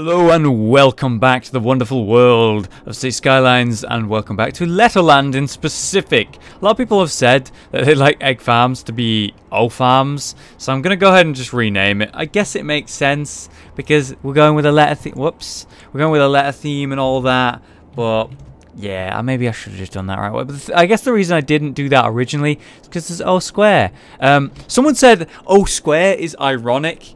Hello and welcome back to the wonderful world of Skylines, and welcome back to Letterland in specific. A lot of people have said that they like egg farms to be O farms, so I'm going to go ahead and just rename it. I guess it makes sense because we're going with a letter theme. Whoops. We're going with a letter theme and all that, but yeah, maybe I should have just done that right way. But I guess the reason I didn't do that originally is because it's O square. Someone said O square is ironic.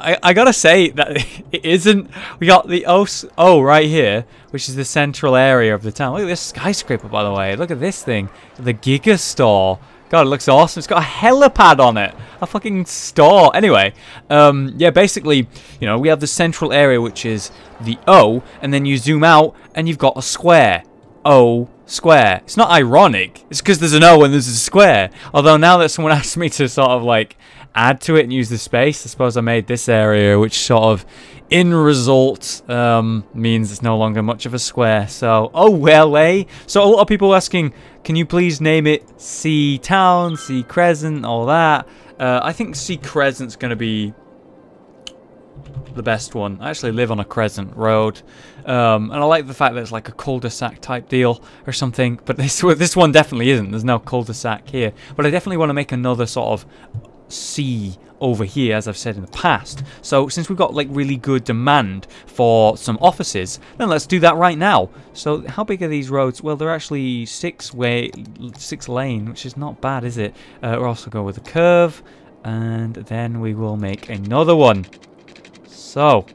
I gotta say that it isn't. We got the O right here, which is the central area of the town. Look at this skyscraper, by the way. Look at this thing. The Giga Store. God, it looks awesome. It's got a helipad on it. A fucking store. Anyway, yeah, basically, you know, we have the central area, which is the O, and then you zoom out, and you've got a square. O square. It's not ironic. It's because there's an O and there's a square. Although now that someone asked me to sort of like add to it and use the space, I suppose I made this area, which sort of in result means it's no longer much of a square. So oh well, eh? So a lot of people asking, can you please name it C Town, C Crescent, all that. I think C Crescent's gonna be the best one. I actually live on a crescent road, and I like the fact that it's like a cul-de-sac type deal or something, but this one definitely isn't. There's no cul-de-sac here, but I definitely want to make another sort of C over here, as I've said in the past. So since we've got like really good demand for some offices, then let's do that right now. So how big are these roads? Well, they're actually six lane, which is not bad, is it? We'll also go with a curve, and then we will make another one. So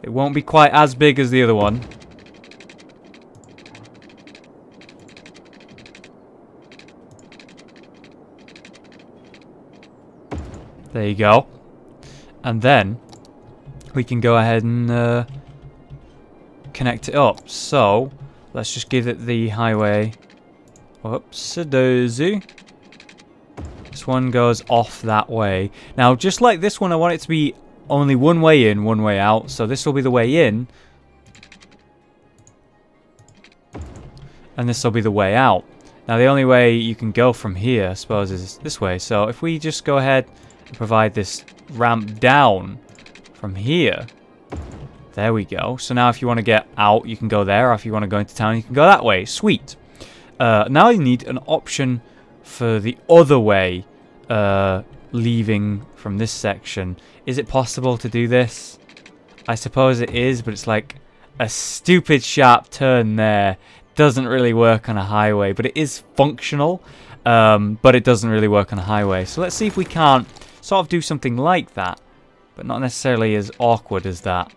it won't be quite as big as the other one. There you go. And then we can go ahead and connect it up. So let's just give it the highway. Whoops-a-daisy. This one goes off that way. Now, just like this one, I want it to be only one way in, one way out. So this will be the way in, and this will be the way out. Now, the only way you can go from here, I suppose, is this way. So if we just go ahead and provide this ramp down from here, there we go. So now if you want to get out, you can go there, or if you want to go into town, you can go that way. Sweet. Now you need an option for the other way, leaving from this section. Is it possible to do this? I suppose it is, but it's like a stupid sharp turn there. Doesn't really work on a highway, but it is functional, but it doesn't really work on a highway. So let's see if we can't sort of do something like that, but not necessarily as awkward as that.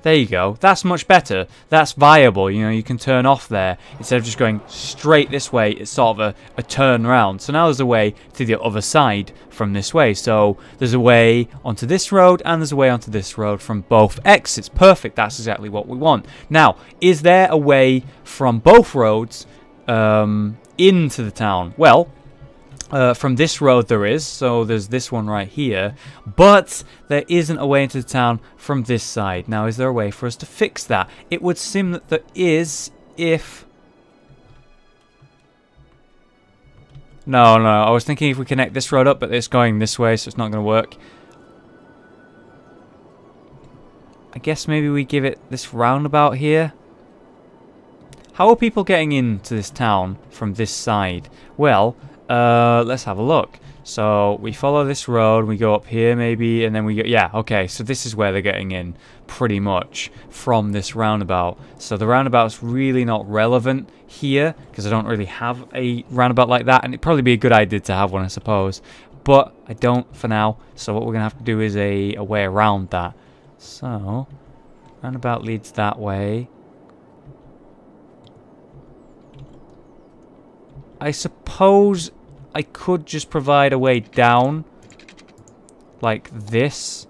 There you go. That's much better. That's viable. You know, you can turn off there. Instead of just going straight this way, it's sort of a turn round. So now there's a way to the other side from this way. So there's a way onto this road, and there's a way onto this road from both exits. Perfect. That's exactly what we want. Now, is there a way from both roads into the town? Well, from this road there is, so there's this one right here, but there isn't a way into the town from this side. Now, is there a way for us to fix that? It would seem that there is if... No, I was thinking if we connect this road up, but it's going this way, so it's not going to work. I guess maybe we give it this roundabout here. How are people getting into this town from this side? Well, let's have a look. So we follow this road, we go up here maybe, and then we go, yeah, okay, so this is where they're getting in pretty much from this roundabout. So the roundabout's really not relevant here because I don't really have a roundabout like that, and it'd probably be a good idea to have one, I suppose, but I don't for now. So what we're gonna have to do is a way around that. So roundabout leads that way. I suppose I could just provide a way down like this.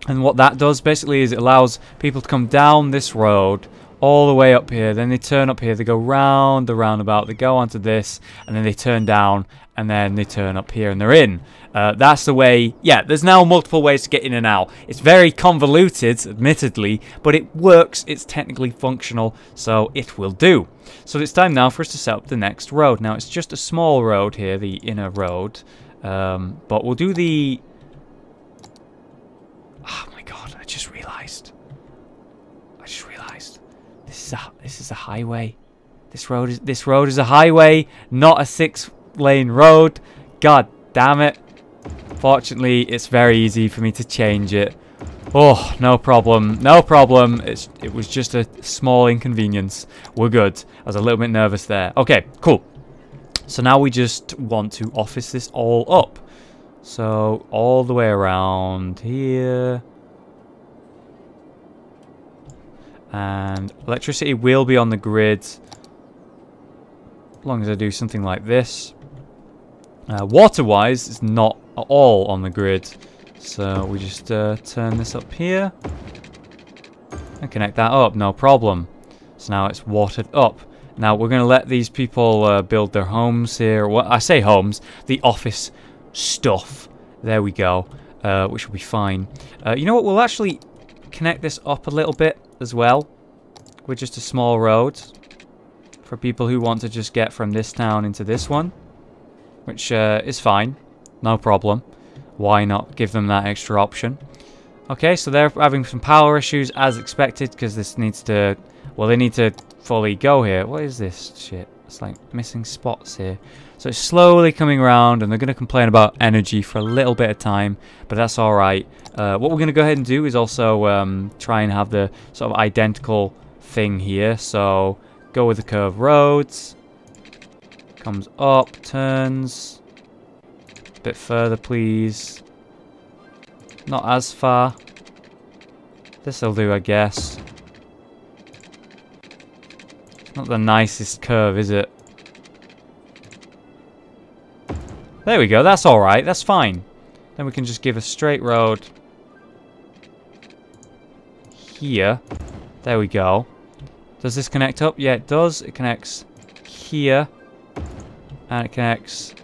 And what that does basically is it allows people to come down this road all the way up here. Then they turn up here, they go round the roundabout, they go onto this, and then they turn down and then they turn up here and they're in. That's the way. Yeah, there's now multiple ways to get in and out. It's very convoluted, admittedly, but it works. It's technically functional, so it will do. So it's time now for us to set up the next road. Now, it's just a small road here, the inner road, but we'll do the... Oh my god, I just realised. This is a highway. This road is a highway, not a 6-lane road. God damn it. Fortunately, it's very easy for me to change it. Oh, no problem. No problem. It was just a small inconvenience. We're good. I was a little bit nervous there. Okay, cool. So now we just want to office this all up. So all the way around here. And electricity will be on the grid. As long as I do something like this. Water-wise, it's not at all on the grid. So we just turn this up here. And connect that up, no problem. So now it's watered up. Now we're going to let these people build their homes here. Well, I say homes, the office stuff. There we go. Which will be fine. You know what, we'll actually connect this up a little bit as well. With just a small road. For people who want to just get from this town into this one. Which is fine. No problem. Why not give them that extra option? Okay, so they're having some power issues as expected. Because this needs to... Well, they need to fully go here. What is this shit? It's like missing spots here. So it's slowly coming around. And they're going to complain about energy for a little bit of time. But that's alright. What we're going to go ahead and do is also try and have the sort of identical thing here. So go with the curved roads. Comes up, turns. A bit further, please. Not as far. This'll do, I guess. Not the nicest curve, is it? There we go, that's alright, that's fine. Then we can just give a straight road here. There we go. Does this connect up? Yeah, it does. It connects here. And it connects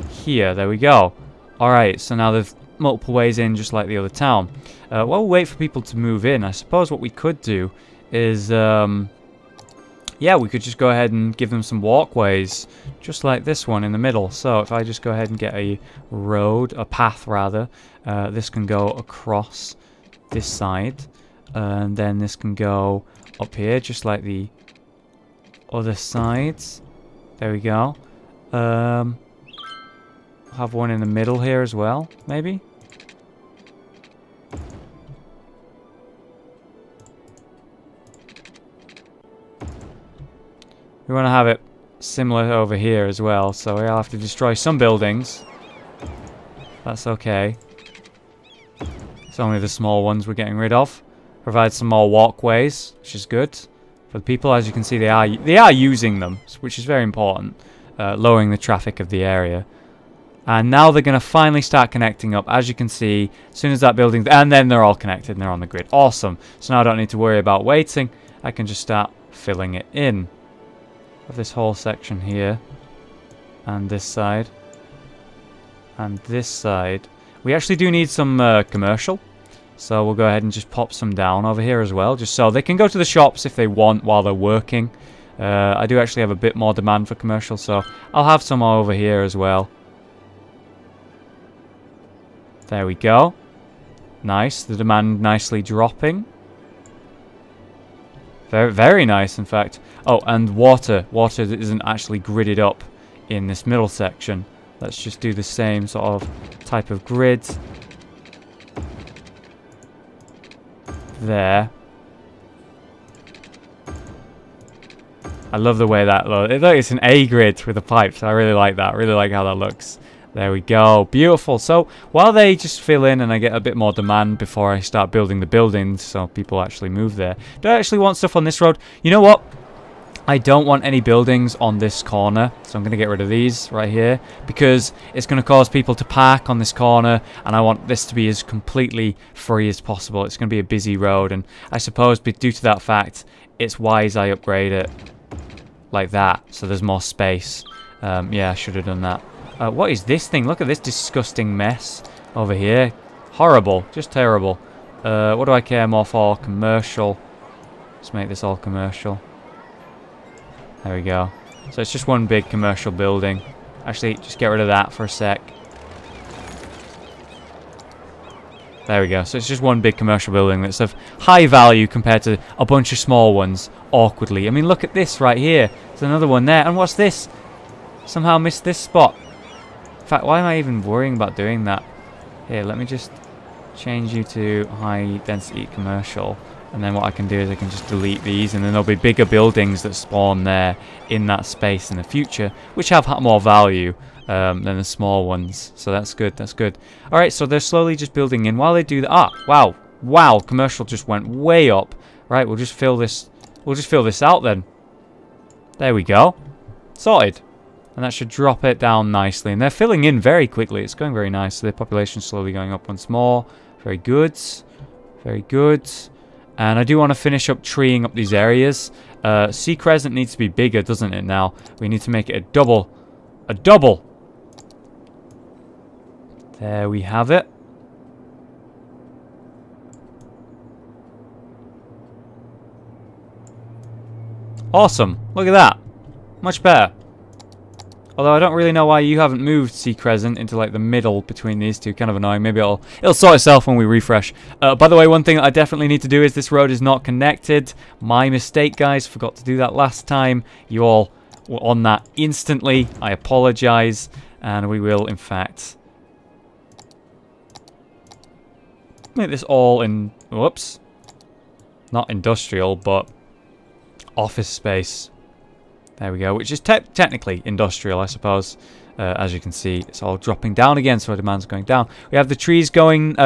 here. There we go. Alright, so now there's multiple ways in just like the other town. While we wait for people to move in, I suppose what we could do is... yeah, we could just go ahead and give them some walkways. Just like this one in the middle. So if I just go ahead and get a road, a path rather. This can go across this side. And then this can go up here just like the other sides. There we go. Have one in the middle here as well, maybe? We want to have it similar over here as well, so we'll have to destroy some buildings. That's okay. It's only the small ones we're getting rid of. Provide some more walkways, which is good. For the people, as you can see, they are using them, which is very important. Lowering the traffic of the area. And now they're going to finally start connecting up, as you can see, as soon as that building... And then they're all connected and they're on the grid. Awesome. So now I don't need to worry about waiting. I can just start filling it in. Of this whole section here. And this side. And this side. We actually do need some commercial. So we'll go ahead and just pop some down over here as well. Just so they can go to the shops if they want while they're working. I do actually have a bit more demand for commercial, so I'll have some over here as well. There we go. Nice. The demand nicely dropping. Very, very nice, in fact. Oh, and water. Water that isn't actually gridded up in this middle section. Let's just do the same sort of type of grid. There. I love the way that looks. It's an A grid with the pipes. I really like that. I really like how that looks. There we go. Beautiful. So while they just fill in and I get a bit more demand before I start building the buildings so people actually move there. Do I actually want stuff on this road? You know what? I don't want any buildings on this corner. So I'm going to get rid of these right here. Because it's going to cause people to park on this corner. And I want this to be as completely free as possible. It's going to be a busy road. And I suppose due to that fact, it's wise I upgrade it like that. So there's more space. Yeah, I should have done that. What is this thing? Look at this disgusting mess over here. Horrible. Just terrible. What do I care more for? Commercial. Let's make this all commercial. There we go. So it's just one big commercial building. Actually, just get rid of that for a sec. There we go. So it's just one big commercial building that's of high value compared to a bunch of small ones, awkwardly. I mean, look at this right here. There's another one there. And what's this? Somehow missed this spot. In fact, why am I even worrying about doing that? Here, let me just change you to high density commercial. And then what I can do is I can just delete these, and then there'll be bigger buildings that spawn there in that space in the future, which have more value than the small ones. So that's good, that's good. Alright, so they're slowly just building in. While they do that, ah, wow, wow, commercial just went way up. Right, we'll just fill this out then. There we go. Sorted. And that should drop it down nicely. And they're filling in very quickly. It's going very nice. So the population's slowly going up once more. Very good. Very good. And I do want to finish up treeing up these areas. Crescent needs to be bigger, doesn't it now? We need to make it a double. A double! There we have it. Awesome. Look at that. Much better. Although I don't really know why you haven't moved Crescent into like the middle between these two. Kind of annoying. Maybe it'll sort itself when we refresh. By the way, one thing that I definitely need to do is this road is not connected. My mistake, guys. Forgot to do that last time. You all were on that instantly. I apologize. And we will, in fact, make this all in... Whoops. Not industrial, but office space. There we go, which is technically industrial, I suppose. As you can see, it's all dropping down again, so our demand's going down. We have the trees going...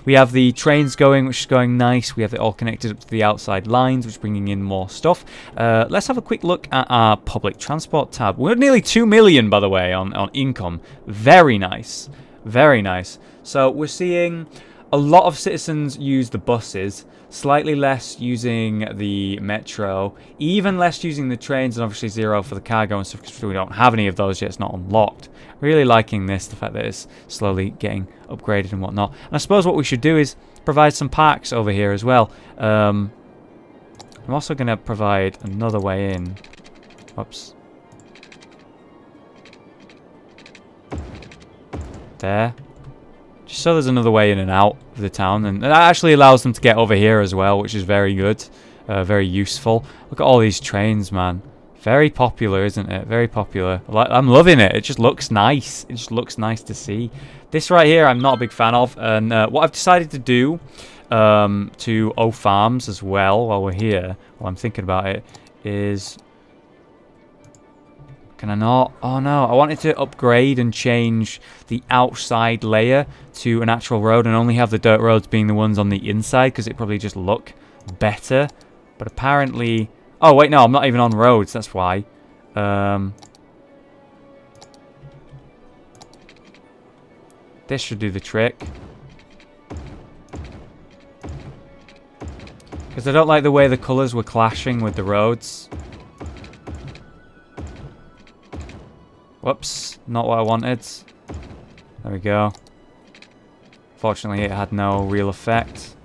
We have the trains going, which is going nice. We have it all connected up to the outside lines, which is bringing in more stuff. Let's have a quick look at our public transport tab. We're nearly 2 million, by the way, on income. Very nice. Very nice. So we're seeing a lot of citizens use the buses. Slightly less using the metro, even less using the trains, and obviously 0 for the cargo and stuff because we don't have any of those yet. It's not unlocked. Really liking this, the fact that it's slowly getting upgraded and whatnot. And I suppose what we should do is provide some parks over here as well. I'm also going to provide another way in. Whoops. There. Just so there's another way in and out of the town. And that actually allows them to get over here as well, which is very good. Very useful. Look at all these trains, man. Very popular, isn't it? Very popular. I'm loving it. It just looks nice. It just looks nice to see. This right here, I'm not a big fan of. And what I've decided to do to O Farms as well, while we're here, while I'm thinking about it, is... Can I not? Oh no, I wanted to upgrade and change the outside layer to an actual road and only have the dirt roads being the ones on the inside because it probably just look better. But apparently... Oh wait, no, I'm not even on roads, that's why. This should do the trick. Because I don't like the way the colours were clashing with the roads. Whoops, not what I wanted. There we go. Fortunately, it had no real effect.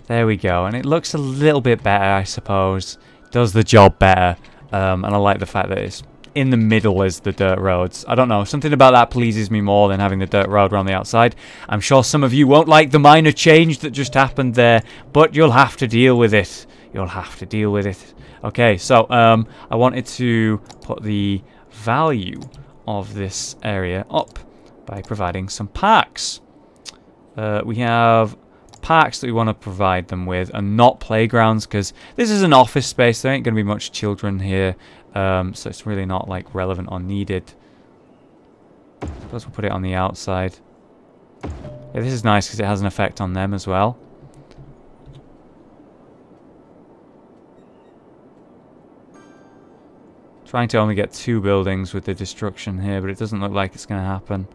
There we go, and it looks a little bit better, I suppose. It does the job better, and I like the fact that it's in the middle as the dirt roads. I don't know, something about that pleases me more than having the dirt road around the outside. I'm sure some of you won't like the minor change that just happened there, but you'll have to deal with it. You'll have to deal with it. Okay, so I wanted to put the value of this area up by providing some parks. We have parks that we want to provide them with and not playgrounds because this is an office space. There ain't going to be much children here, so it's really not like relevant or needed. I suppose we'll put it on the outside. Yeah, this is nice because it has an effect on them as well. Trying to only get 2 buildings with the destruction here, but it doesn't look like it's going to happen.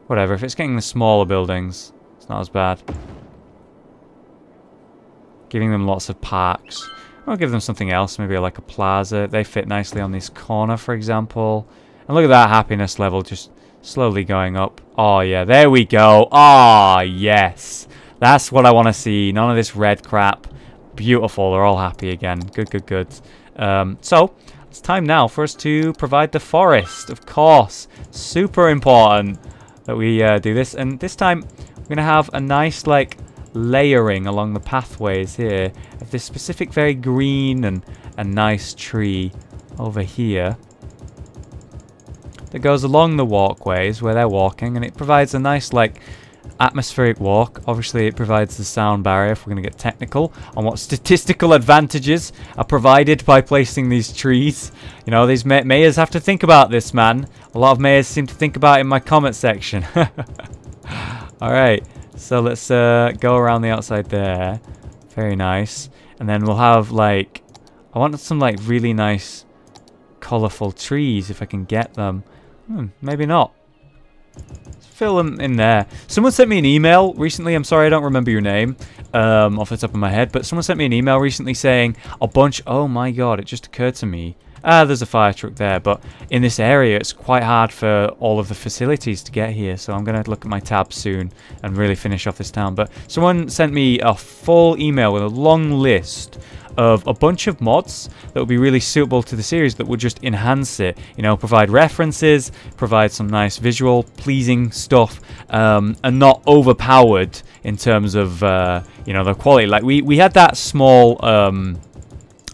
Whatever, if it's getting the smaller buildings, it's not as bad. Giving them lots of parks. I'll give them something else, maybe like a plaza. They fit nicely on this corner, for example. And look at that happiness level just slowly going up. Oh, yeah, there we go. Ah, yes. That's what I want to see. None of this red crap. Beautiful. They're all happy again. Good, good, good. So, it's time now for us to provide the forest, of course. Super important that we do this. And this time, we're going to have a nice, like, layering along the pathways here of this specific very green and nice tree over here that goes along the walkways where they're walking, and it provides a nice, like, atmospheric walk. Obviously, it provides the sound barrier if we're going to get technical on what statistical advantages are provided by placing these trees. You know, these mayors have to think about this, man. A lot of mayors seem to think about it in my comment section. Alright, so let's go around the outside there. Very nice. And then we'll have, like, I want some, like, really nice colourful trees if I can get them. Maybe not. Fill them in there. Someone sent me an email recently. I'm sorry, I don't remember your name off the top of my head, but someone sent me an email recently saying a bunch. Oh my god, it just occurred to me. There's a fire truck there, but in this area it's quite hard for all of the facilities to get here, so I'm going to look at my tabs soon and really finish off this town. But someone sent me a full email with a long list of a bunch of mods that would be really suitable to the series that would just enhance it, you know, provide references, provide some nice visual pleasing stuff, and not overpowered in terms of you know, the quality. Like we had that small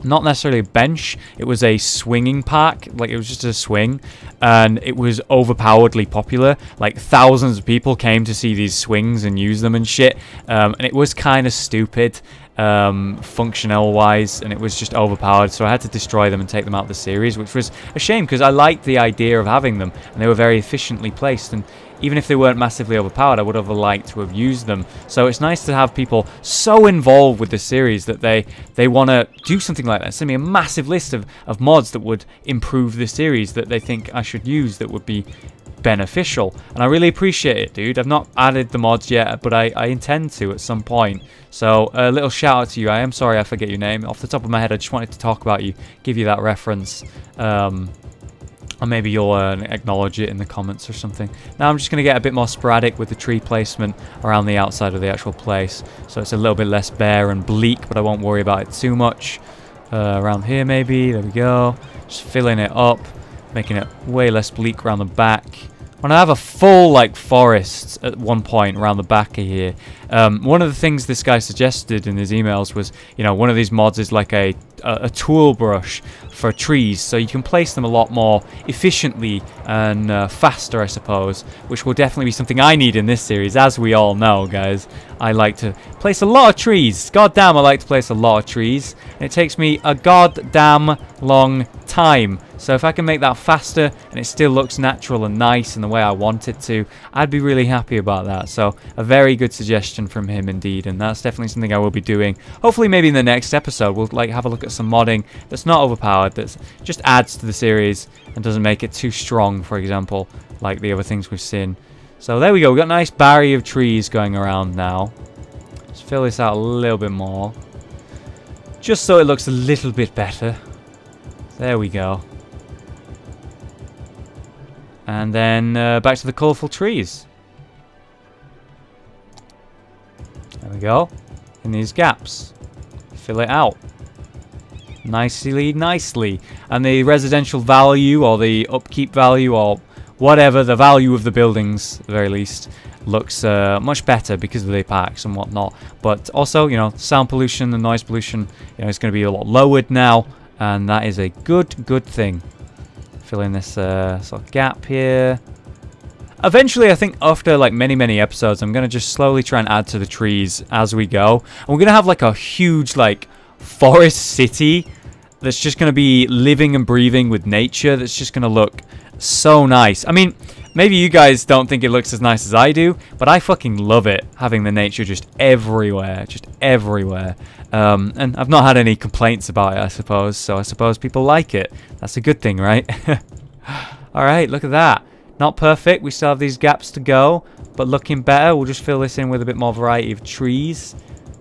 not necessarily a bench, it was a swinging park, like it was just a swing, and it was overpoweredly popular. Like thousands of people came to see these swings and use them and shit, and it was kind of stupid functional wise, and it was just overpowered, so I had to destroy them and take them out of the series, which was a shame because I liked the idea of having them and they were very efficiently placed, and even if they weren't massively overpowered, I would have liked to have used them. So it's nice to have people so involved with the series that they want to do something like that. Send me a massive list of mods that would improve the series that they think I should use that would be beneficial, and I really appreciate it, dude. I've not added the mods yet, but I intend to at some point. So a little shout out to you. I am sorry I forget your name off the top of my head. I just wanted to talk about you, give you that reference, or maybe you'll acknowledge it in the comments or something. Now I'm just going to get a bit more sporadic with the tree placement around the outside of the actual place, so it's a little bit less bare and bleak, but I won't worry about it too much. Around here maybe, there we go, just filling it up, making it way less bleak around the back. When I have a full, like, forest at one point around the back of here. One of the things this guy suggested in his emails was, you know, one of these mods is like a tool brush for trees, so you can place them a lot more efficiently and faster, I suppose, which will definitely be something I need in this series, as we all know, guys. I like to place a lot of trees. God damn, I like to place a lot of trees, and it takes me a goddamn long time. So if I can make that faster and it still looks natural and nice in the way I want it to, I'd be really happy about that. So a very good suggestion from him indeed, and that's definitely something I will be doing. Hopefully maybe in the next episode we'll like have a look at some modding that's not overpowered, that just adds to the series and doesn't make it too strong, for example, like the other things we've seen. So there we go, we've got a nice barrier of trees going around now. Let's fill this out a little bit more, just so it looks a little bit better. There we go. And then back to the colourful trees. There we go. In these gaps. Fill it out. Nicely, nicely. And the residential value, or the upkeep value, or whatever, the value of the buildings, at the very least, looks much better because of the packs and whatnot. But also, you know, sound pollution and noise pollution, you know, it's going to be a lot lowered now. And that is a good thing. Fill in this sort of gap here. Eventually, I think after like many episodes, I'm going to just slowly try and add to the trees as we go. And we're going to have like a huge like forest city that's just going to be living and breathing with nature. That's just going to look so nice. I mean, maybe you guys don't think it looks as nice as I do, but I fucking love it, having the nature just everywhere, and I've not had any complaints about it, I suppose, so I suppose people like it. That's a good thing, right? Alright, look at that. Not perfect, we still have these gaps to go, but looking better. We'll just fill this in with a bit more variety of trees.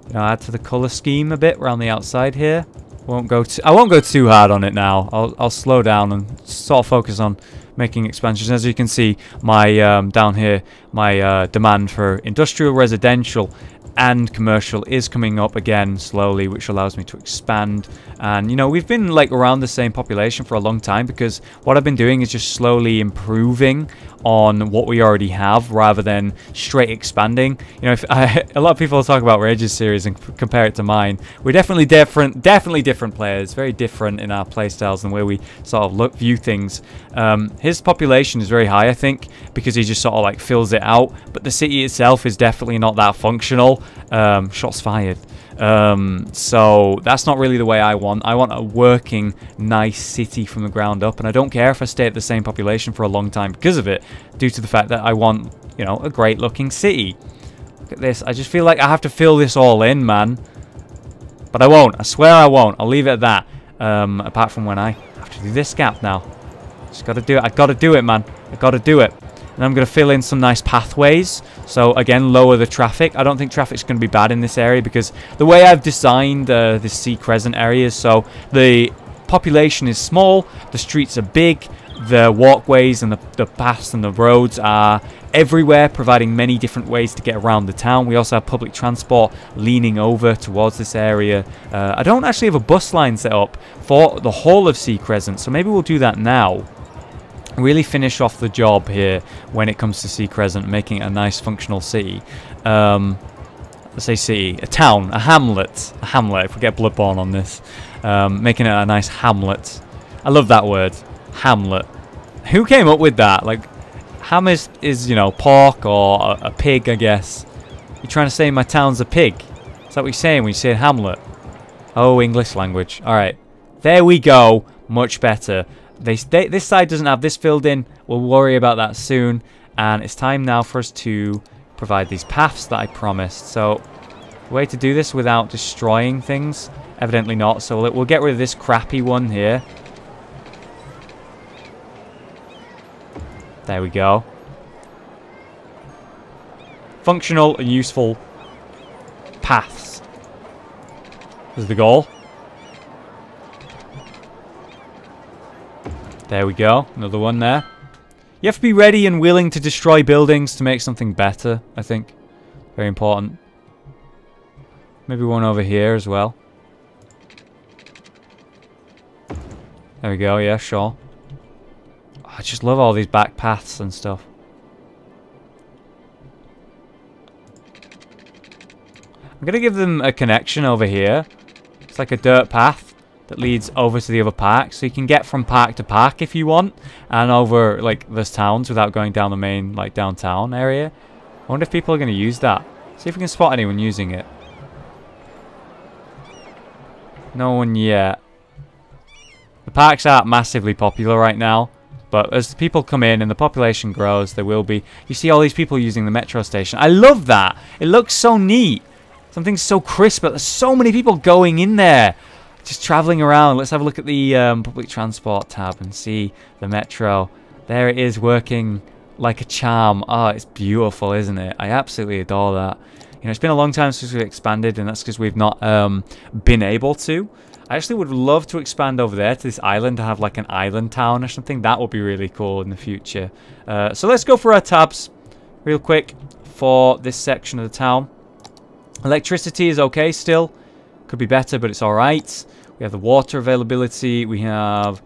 You know, add to the colour scheme a bit around the outside here. I won't go too hard on it now. I'll slow down and sort of focus on making expansions. As you can see, my down here, my demand for industrial, residential, and commercial is coming up again slowly, which allows me to expand. And you know, we've been like around the same population for a long time because what I've been doing is just slowly improving on what we already have rather than straight expanding. You know, a lot of people talk about Rage's series and compare it to mine. We're definitely different players, very different in our playstyles and where we sort of view things. His population is very high, I think, because he just sort of like fills it out, but the city itself is definitely not that functional. Shots fired. So that's not really the way I want. I want a working, nice city from the ground up, and I don't care if I stay at the same population for a long time because of it, due to the fact that I want, you know, a great looking city. Look at this. I just feel like I have to fill this all in, man. But I won't. I swear I won't. I'll leave it at that. Apart from when I have to do this gap now. Just gotta do it. I gotta do it, man. I gotta do it. And I'm going to fill in some nice pathways. So, again, lower the traffic. I don't think traffic's going to be bad in this area because the way I've designed this sea Crescent area is so the population is small, the streets are big, the walkways and the paths and the roads are everywhere, providing many different ways to get around the town. We also have public transport leaning over towards this area. I don't actually have a bus line set up for the whole of Sea Crescent, so maybe we'll do that now. Really finish off the job here when it comes to Sea Crescent, making it a nice functional city. Let's say city, a town, a hamlet, if we get Bloodborne on this. Making it a nice hamlet. I love that word, hamlet. Who came up with that? Like, ham is you know, pork or a pig, I guess. You're trying to say my town's a pig? Is that what you're saying when you say hamlet? Oh, English language. Alright, there we go, much better. This side doesn't have this filled in. We'll worry about that soon. And it's time now for us to provide these paths that I promised. So, the way to do this without destroying things? Evidently not. So we'll get rid of this crappy one here. There we go. Functional and useful paths is the goal. There we go, another one there. You have to be ready and willing to destroy buildings to make something better, I think. Very important. Maybe one over here as well. There we go, yeah, sure. Oh, I just love all these back paths and stuff. I'm going to give them a connection over here. It's like a dirt path that leads over to the other park, so you can get from park to park if you want, and over like this towns without going down the main like downtown area. I wonder if people are going to use that. See if we can spot anyone using it. No one yet. The parks aren't massively popular right now, but as people come in and the population grows, there will be. You see all these people using the metro station. I love that. It looks so neat. Something's so crisp, but there's so many people going in there. Just traveling around. Let's have a look at the public transport tab and see the metro. There it is, working like a charm. Oh, it's beautiful, isn't it? I absolutely adore that. You know, it's been a long time since we've expanded, and that's because we've not been able to. I actually would love to expand over there to this island to have like an island town or something. That would be really cool in the future. So let's go for our tabs real quick for this section of the town. Electricity is okay still. Could be better, but it's alright. We have the water availability. We have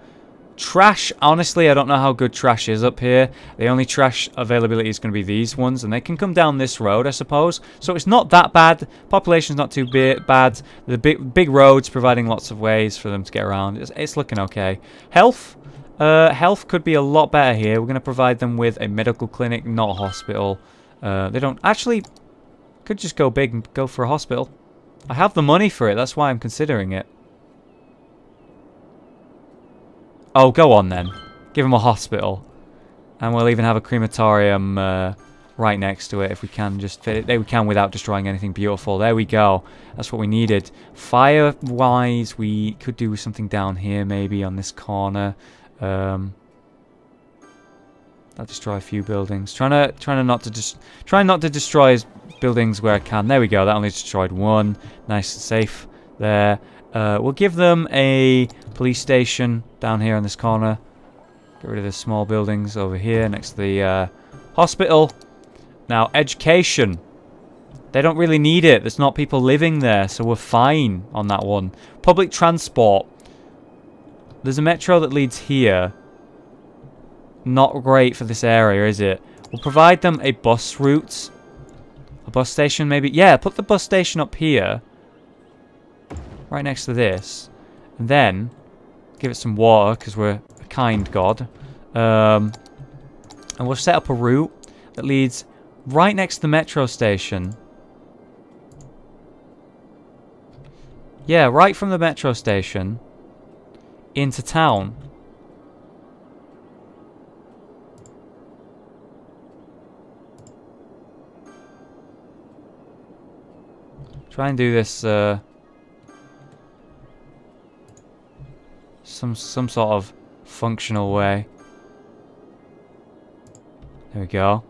trash. Honestly, I don't know how good trash is up here. The only trash availability is going to be these ones, and they can come down this road, I suppose. So it's not that bad. Population's not too bad. The big roads providing lots of ways for them to get around. It's looking okay. Health. Health could be a lot better here. We're going to provide them with a medical clinic, not a hospital. They don't actually. Could just go big and go for a hospital. I have the money for it. That's why I'm considering it. Oh, go on then. Give them a hospital. And we'll even have a crematorium right next to it if we can just fit it. There we can without destroying anything beautiful. There we go. That's what we needed. Fire-wise, we could do something down here maybe on this corner. I'll destroy a few buildings. Trying not to destroy buildings where I can. There we go. That only destroyed one. Nice and safe there. We'll give them a police station down here in this corner. Get rid of the small buildings over here next to the hospital. Now, education. They don't really need it. There's not people living there, so we're fine on that one. Public transport. There's a metro that leads here. Not great for this area, is it? We'll provide them a bus route. A bus station, maybe? Yeah, put the bus station up here. Right next to this. And then, give it some water, because we're a kind god. And we'll set up a route that leads right next to the metro station. Yeah, right from the metro station into town. Try and do this some sort of functional way. There we go.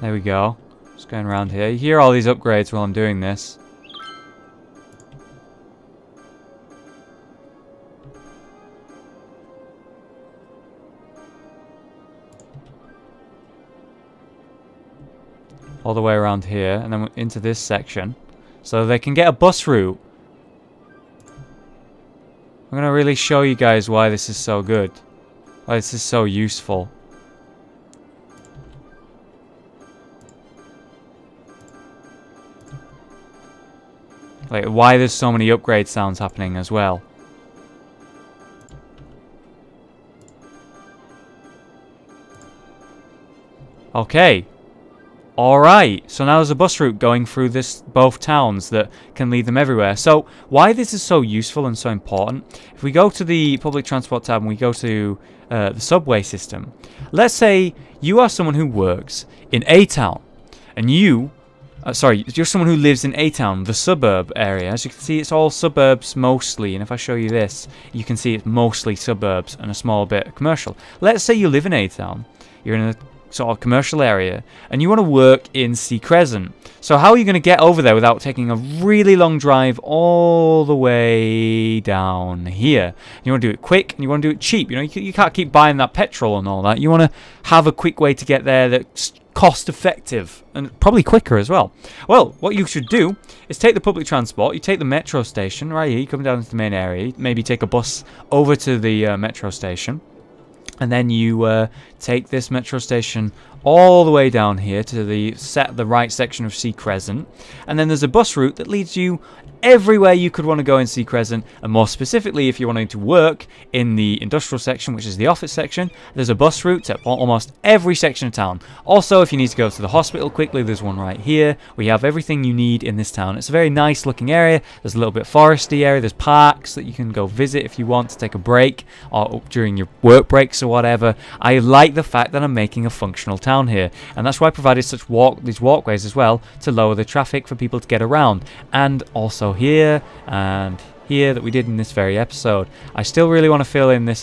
There we go. Just going around here. You hear all these upgrades while I'm doing this. All the way around here, and then into this section. So they can get a bus route. I'm going to really show you guys why this is so good. Why this is so useful. Like, why there's so many upgrade sounds happening as well. Okay. Alright, so now there's a bus route going through both towns that can lead them everywhere. So, why this is so useful and so important, if we go to the public transport tab and we go to the subway system, let's say you are someone who works in a town, and you're someone who lives in a town, the suburb area. As you can see, it's all suburbs mostly, and if I show you this, you can see it's mostly suburbs and a small bit of commercial. Let's say you live in a town, you're in a sort of commercial area, and you want to work in Crescent. So how are you going to get over there without taking a really long drive all the way down here? You want to do it quick, and you want to do it cheap. You know, you can't keep buying that petrol and all that. You want to have a quick way to get there that's cost effective and probably quicker as well. Well, what you should do is take the public transport. You take the metro station right here. You come down to the main area. Maybe take a bus over to the metro station. And then you take this metro station all the way down here to the right section of Crescent. And then there's a bus route that leads you everywhere you could want to go in Crescent. And more specifically, if you're wanting to work in the industrial section, which is the office section, there's a bus route to almost every section of town. Also, if you need to go to the hospital quickly, there's one right here. We have everything you need in this town. It's a very nice looking area. There's a little bit foresty area. There's parks that you can go visit if you want to take a break or during your work breaks or whatever. I like the fact that I'm making a functional town here, and that's why I provided these walkways as well to lower the traffic for people to get around. And also here and here that we did in this very episode. I still really want to fill in this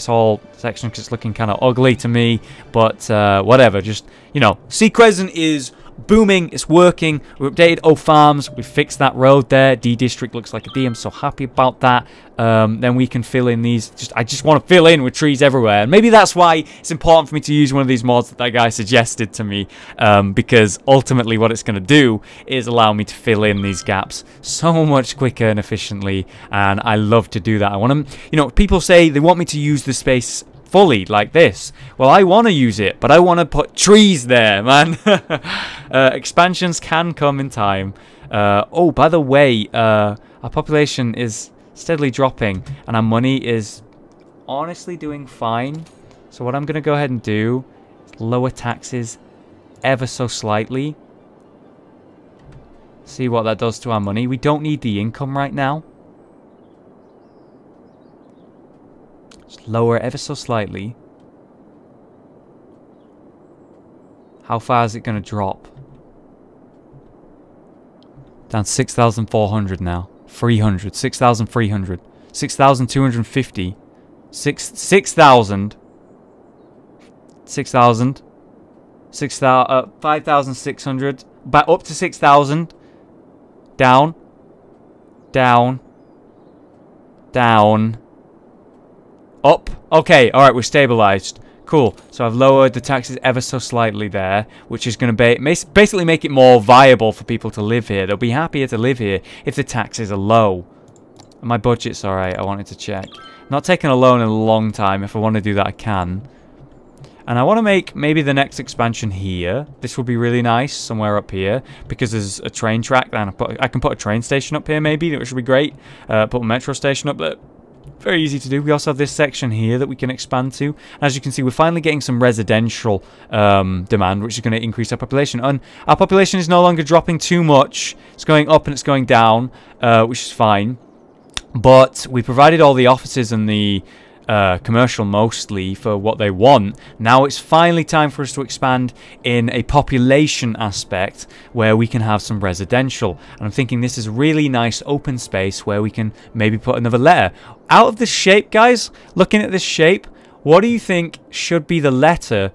whole section because it's looking kind of ugly to me, but whatever. Just, you know, Crescent is booming, it's working. We updated O Farms, we fixed that road there. D District looks like a D. I'm so happy about that. Then we can fill in these. I just want to fill in with trees everywhere, and maybe that's why it's important for me to use one of these mods that guy suggested to me, because ultimately what it's going to do is allow me to fill in these gaps so much quicker and efficiently, and I love to do that. I want to, you know, people say they want me to use the space fully like this. Well, I want to use it, but I want to put trees there, man. Expansions can come in time. Oh, by the way, our population is steadily dropping, and our money is honestly doing fine. So what I'm going to go ahead and do is lower taxes ever so slightly. See what that does to our money. We don't need the income right now. Just lower it ever so slightly. How far is it going to drop? Down 6,400 now. 300. 6,300. 6,250. 6,000. 6,000. 5,600. Back up to 6,000. Down. Down. Down. Up. Okay, alright, we're stabilized. Cool. So I've lowered the taxes ever so slightly there, which is going to basically make it more viable for people to live here. They'll be happier to live here if the taxes are low. And my budget's alright, I wanted to check. Not taking a loan in a long time. If I want to do that, I can. And I want to make maybe the next expansion here. This would be really nice, somewhere up here, because there's a train track. And I can put a train station up here, maybe, which would be great. Put a metro station up there. Very easy to do. We also have this section here that we can expand to. As you can see, we're finally getting some residential demand, which is going to increase our population. And our population is no longer dropping too much. It's going up and it's going down, which is fine. But we provided all the offices and the commercial mostly for what they want. Now it's finally time for us to expand in a population aspect where we can have some residential. And I'm thinking this is really nice open space where we can maybe put another letter. Out of this shape, guys, looking at this shape, what do you think should be the letter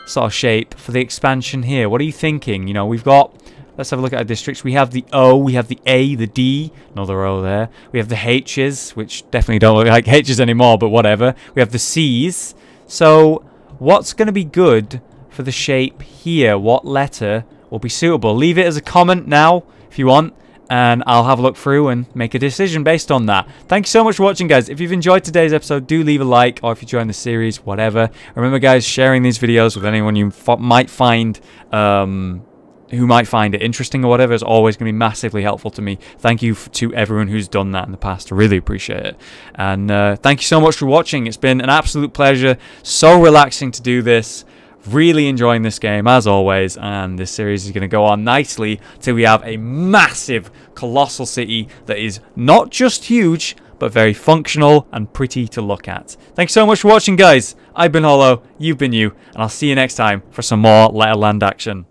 sort of shape for the expansion here? What are you thinking? You know, we've got... Let's have a look at our districts. We have the O, we have the A, the D, another O there. We have the H's, which definitely don't look like H's anymore, but whatever. We have the C's. So, what's going to be good for the shape here? What letter will be suitable? Leave it as a comment now, if you want, and I'll have a look through and make a decision based on that. Thank you so much for watching, guys. If you've enjoyed today's episode, do leave a like, or if you join the series, whatever. Remember, guys, sharing these videos with anyone you might find... who might find it interesting or whatever is always going to be massively helpful to me. Thank you to everyone who's done that in the past. I really appreciate it. And thank you so much for watching. It's been an absolute pleasure. So relaxing to do this. Really enjoying this game as always. And this series is going to go on nicely till we have a massive, colossal city that is not just huge, but very functional and pretty to look at. Thanks so much for watching, guys. I've been Hollow, you've been you, and I'll see you next time for some more Letterland action.